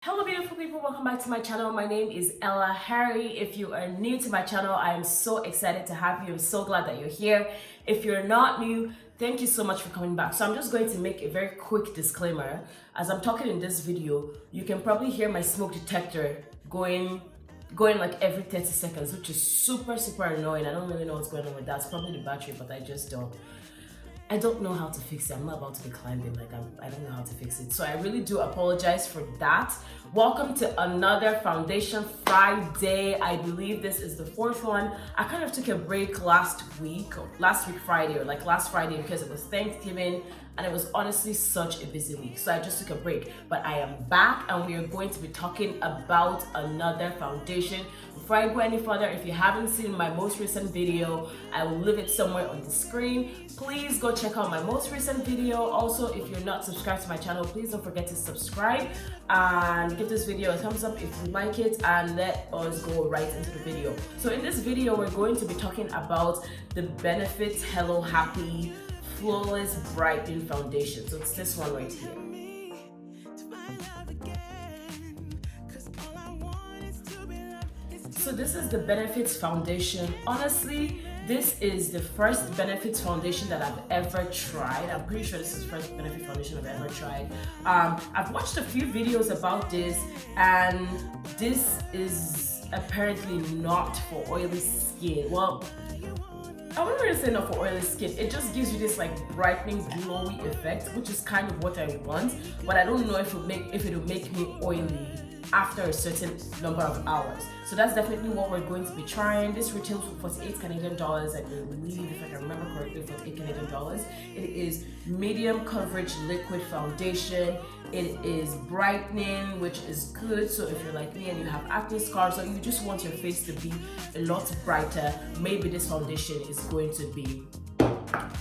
Hello beautiful people, welcome back to my channel. My name is Ella Harry. If you are new to my channel, I am so excited to have you. I'm so glad that you're here. If you're not new, thank you so much for coming back. So I'm just going to make a very quick disclaimer. As I'm talking in this video, you can probably hear my smoke detector going like every 30 seconds, which is super annoying. I don't really know what's going on with that. It's probably the battery, but I don't know how to fix it. I'm not about to be climbing, I don't know how to fix it. So I really do apologize for that. Welcome to another Foundation Friday. I believe this is the fourth one. I kind of took a break last week Friday, or like last Friday, because it was Thanksgiving and it was honestly such a busy week. So I just took a break, but I am back and we are going to be talking about another foundation. Before I go any further, if you haven't seen my most recent video, I will leave it somewhere on the screen. Please go check out my most recent video. Also, if you're not subscribed to my channel, please don't forget to subscribe and give this video a thumbs up if you like it, and let us go right into the video. So in this video, we're going to be talking about the Benefit Hello Happy Flawless Brightening Foundation. So it's this one right here. So this is the Benefits Foundation. Honestly, this is the first Benefits Foundation that I've ever tried. I'm pretty sure this is the first Benefit Foundation I've ever tried. I've watched a few videos about this, and this is apparently not for oily skin. Well, I wouldn't really say not for oily skin. It just gives you this like brightening, glowy effect, which is kind of what I want. But I don't know if it'll make me oily after a certain number of hours. So that's definitely what we're going to be trying. This retails for 48 Canadian dollars, I believe, if I can remember correctly, 48 Canadian dollars. It is medium coverage liquid foundation. It is brightening, which is good. So if you're like me and you have acne scars, or you just want your face to be a lot brighter, maybe this foundation is going to be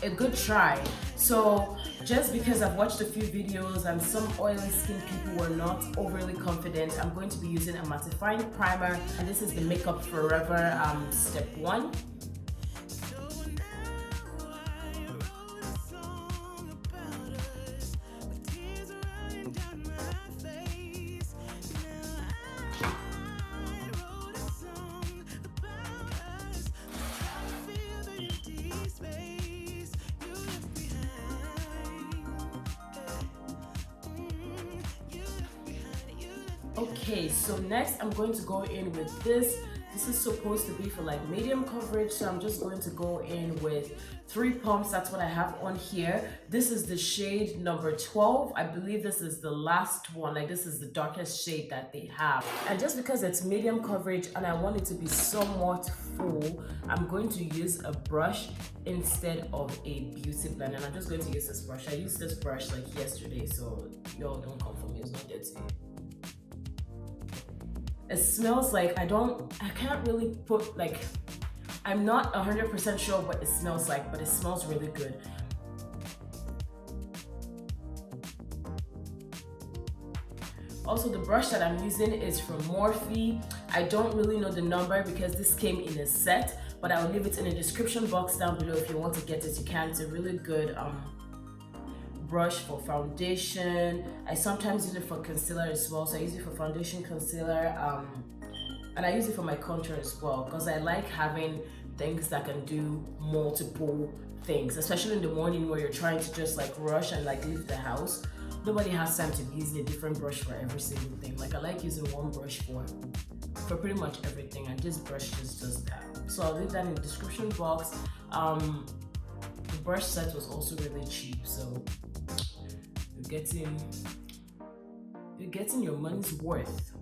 a good try. So just because I've watched a few videos and some oily skin people were not overly confident, I'm going to be using a mattifying primer, and this is the Makeup Forever step 1. Okay, so next I'm going to go in with this. This is supposed to be for like medium coverage, so I'm just going to go in with 3 pumps. That's what I have on here. This is the shade number 12. I believe this is the last one. Like, this is the darkest shade that they have. And just because it's medium coverage and I want it to be somewhat full, I'm going to use a brush instead of a beauty blender. And I'm just going to use this brush. I used this brush like yesterday, so y'all don't come for me, it's not dirty. It smells like, I can't really put, like, I'm not 100% sure what it smells like, but it smells really good. Also, the brush that I'm using is from Morphe. I don't really know the number because this came in a set, but I will leave it in the description box down below. If you want to get it, you can. It's a really good brush for foundation. I sometimes use it for concealer as well. So I use it for foundation, concealer, and I use it for my contour as well, because I like having things that can do multiple things, especially in the morning where you're trying to just like rush and like leave the house. Nobody has time to be using a different brush for every single thing. Like, I like using one brush for pretty much everything, and this brush just does that. So I'll leave that in the description box. The brush set was also really cheap, so you're getting your money's worth.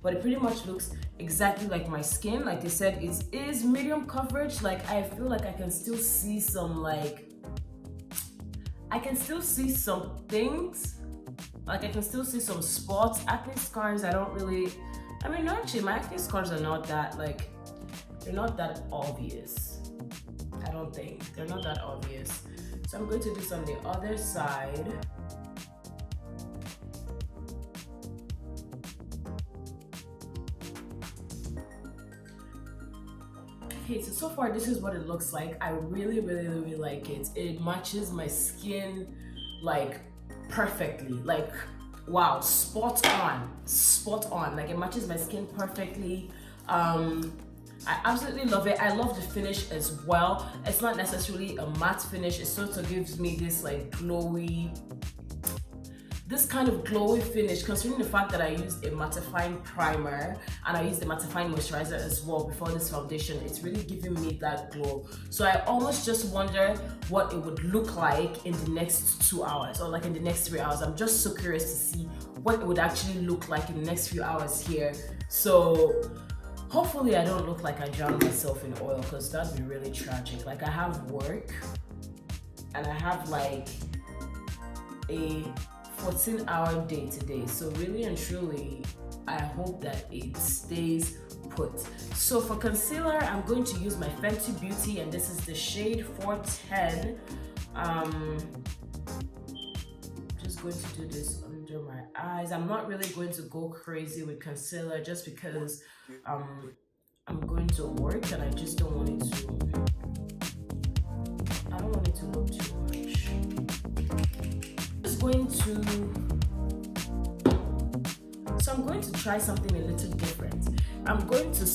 But it pretty much looks exactly like my skin. Like I said, it is medium coverage. Like, I feel like I can still see some things. Like, I can still see some spots. Acne scars, actually my acne scars are not that, like, they're not that obvious. I don't think. They're not that obvious. So I'm going to do this on the other side. Okay, so far this is what it looks like. I really like it. It matches my skin like perfectly. Like, wow, spot on. Like, it matches my skin perfectly. I absolutely love it. I love the finish as well. It's not necessarily a matte finish. It sort of gives me this like this kind of glowy finish, considering the fact that I used a mattifying primer and I used the mattifying moisturizer as well before this foundation. It's really giving me that glow. So I almost just wonder what it would look like in the next 2 hours, or like in the next 3 hours. I'm just so curious to see what it would actually look like in the next few hours here. So hopefully I don't look like I drowned myself in oil, because that'd be really tragic. Like, I have work and I have like a 14-hour day today, so really and truly I hope that it stays put. So for concealer, I'm going to use my Fenty Beauty, and this is the shade 410. Just going to do this under my eyes. I'm not really going to go crazy with concealer just because I'm going to work and I just don't want it to look too much. I'm going to try something a little different. I'm going to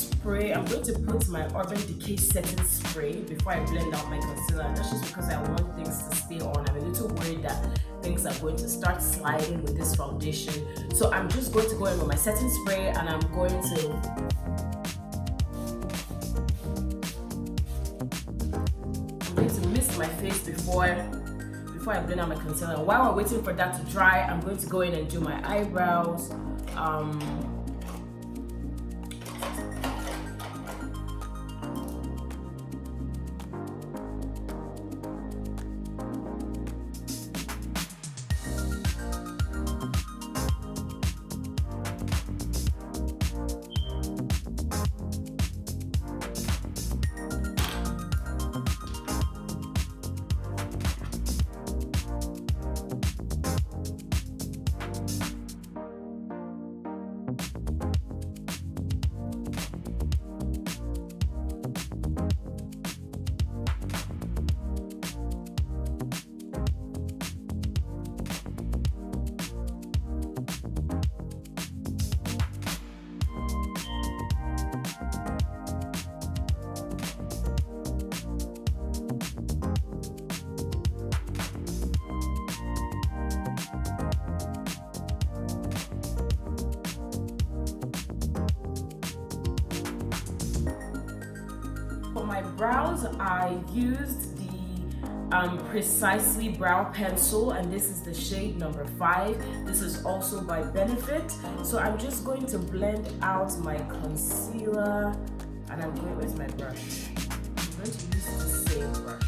put my Urban Decay setting spray before I blend out my concealer. And that's just because I want things to stay on. I'm a little worried that things are going to start sliding with this foundation. So I'm just going to go in with my setting spray, and I'm going to mist my face before I blend out my concealer. And while we're waiting for that to dry, I'm going to go in and do my eyebrows. For my brows, I used the Precisely Brow Pencil, and this is the shade number 5. This is also by Benefit. So I'm just going to blend out my concealer, and I'm going with my brush. I'm going to use the same brush.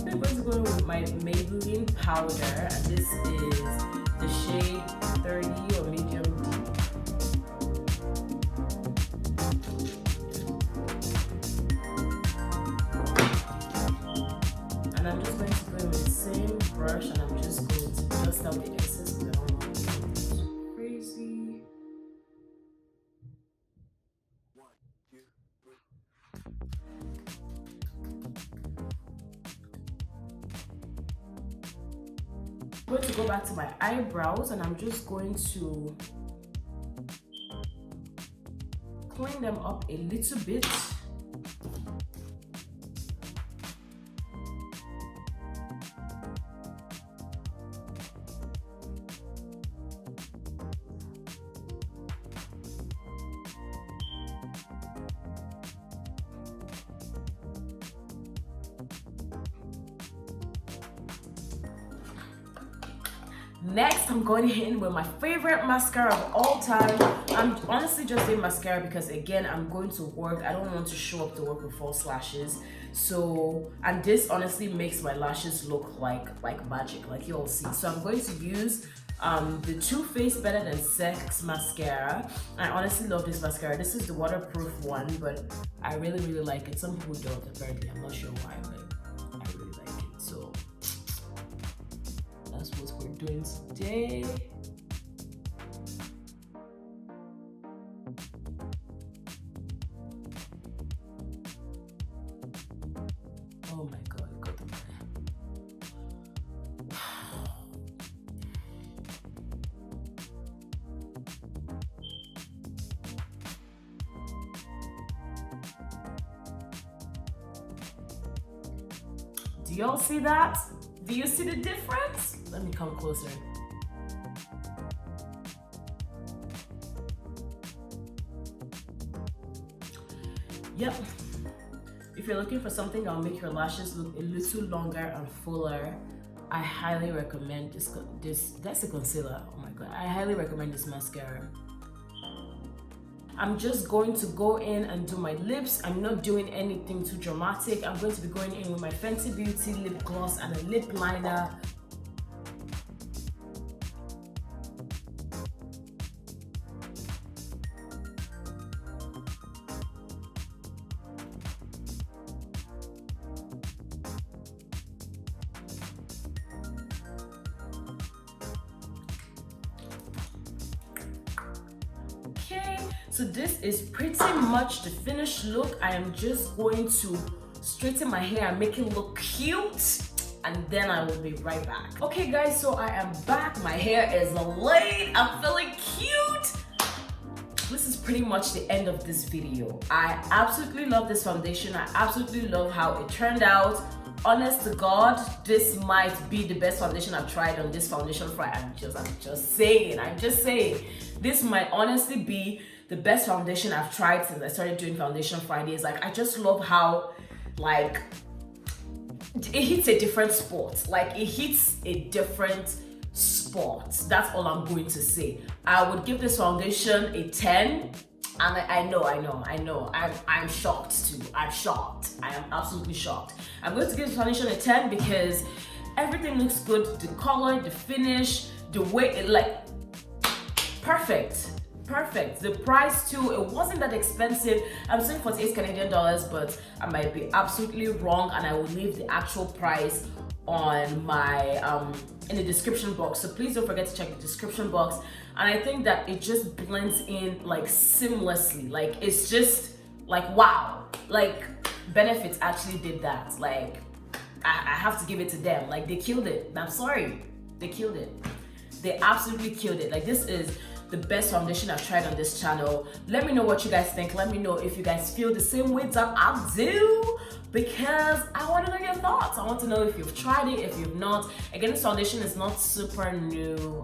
I'm going to go with my Maybelline powder, and this is the shade 30 or medium deep. And I'm just going to go with the same brush, and I'm just going to dust out the excess because I don't want it to be too crazy. I'm going to go back to my eyebrows, and I'm just going to clean them up a little bit. Next, I'm going in with my favorite mascara of all time. I'm honestly just doing mascara because, again, I'm going to work. I don't want to show up to work with false lashes. So, and this honestly makes my lashes look like magic, like you'll see. So I'm going to use the Too Faced Better Than Sex mascara. I honestly love this mascara. This is the waterproof one, but I really like it. Some people don't, apparently. I'm not sure why, but I really like it. So that's what we're doing today. Oh my god, it got the Do y'all see that? Do you see the difference? Let me come closer. Yep. If you're looking for something that'll make your lashes look a little longer and fuller, I highly recommend this. That's a concealer. Oh my god. I highly recommend this mascara. I'm just going to go in and do my lips. I'm not doing anything too dramatic. I'm going to be going in with my Fenty Beauty lip gloss and a lip liner. Okay, so this is pretty much the finished look. I am just going to straighten my hair and make it look cute, and then I will be right back. Okay guys, so I am back. My hair is laid. I'm feeling cute. This is pretty much the end of this video. I absolutely love this foundation. I absolutely love how it turned out. Honest to God, this might be the best foundation I've tried on this foundation Friday. I'm just saying. This might honestly be the best foundation I've tried since I started doing foundation Fridays. Like, I just love how, like, it hits a different spot. Like, it hits a different spot. That's all I'm going to say. I would give this foundation a 10. And I know. I'm shocked too. I'm shocked. I am absolutely shocked. I'm going to give this foundation a 10 because everything looks good. The color, the finish, the way it, like, perfect. The price too, it wasn't that expensive. I'm saying 48 Canadian dollars, but I might be absolutely wrong, and I will leave the actual price on my in the description box. So please don't forget to check the description box. And I think that it just blends in like seamlessly. Like, it's just like, wow. Like, Benefits actually did that. Like, I have to give it to them. Like, they killed it. I'm sorry, they killed it. They absolutely killed it. Like, this is the best foundation I've tried on this channel. Let me know what you guys think. Let me know if you guys feel the same way that I do, because I want to know your thoughts. I want to know if you've tried it, if you've not. Again, this foundation is not super new.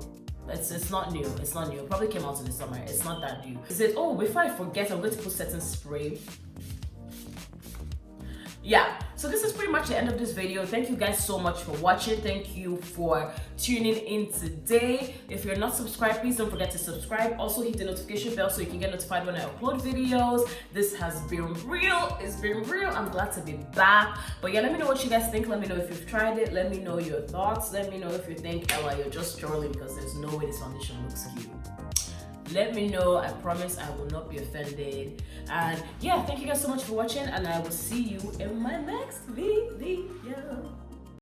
It's not new. It's not new. It probably came out in the summer. It's not that new. It says, oh, before I forget, I'm going to put setting spray. Yeah, so this is pretty much the end of this video. Thank you guys so much for watching. Thank you for tuning in today. If you're not subscribed, please don't forget to subscribe. Also hit the notification bell so you can get notified when I upload videos. This has been real. It's been real. I'm glad to be back. But yeah, let me know what you guys think. Let me know if you've tried it. Let me know your thoughts. Let me know if you think, Ella, you're just trolling because there's no way this foundation looks cute. Let me know. I promise I will not be offended. And yeah, thank you guys so much for watching, and I will see you in my next video.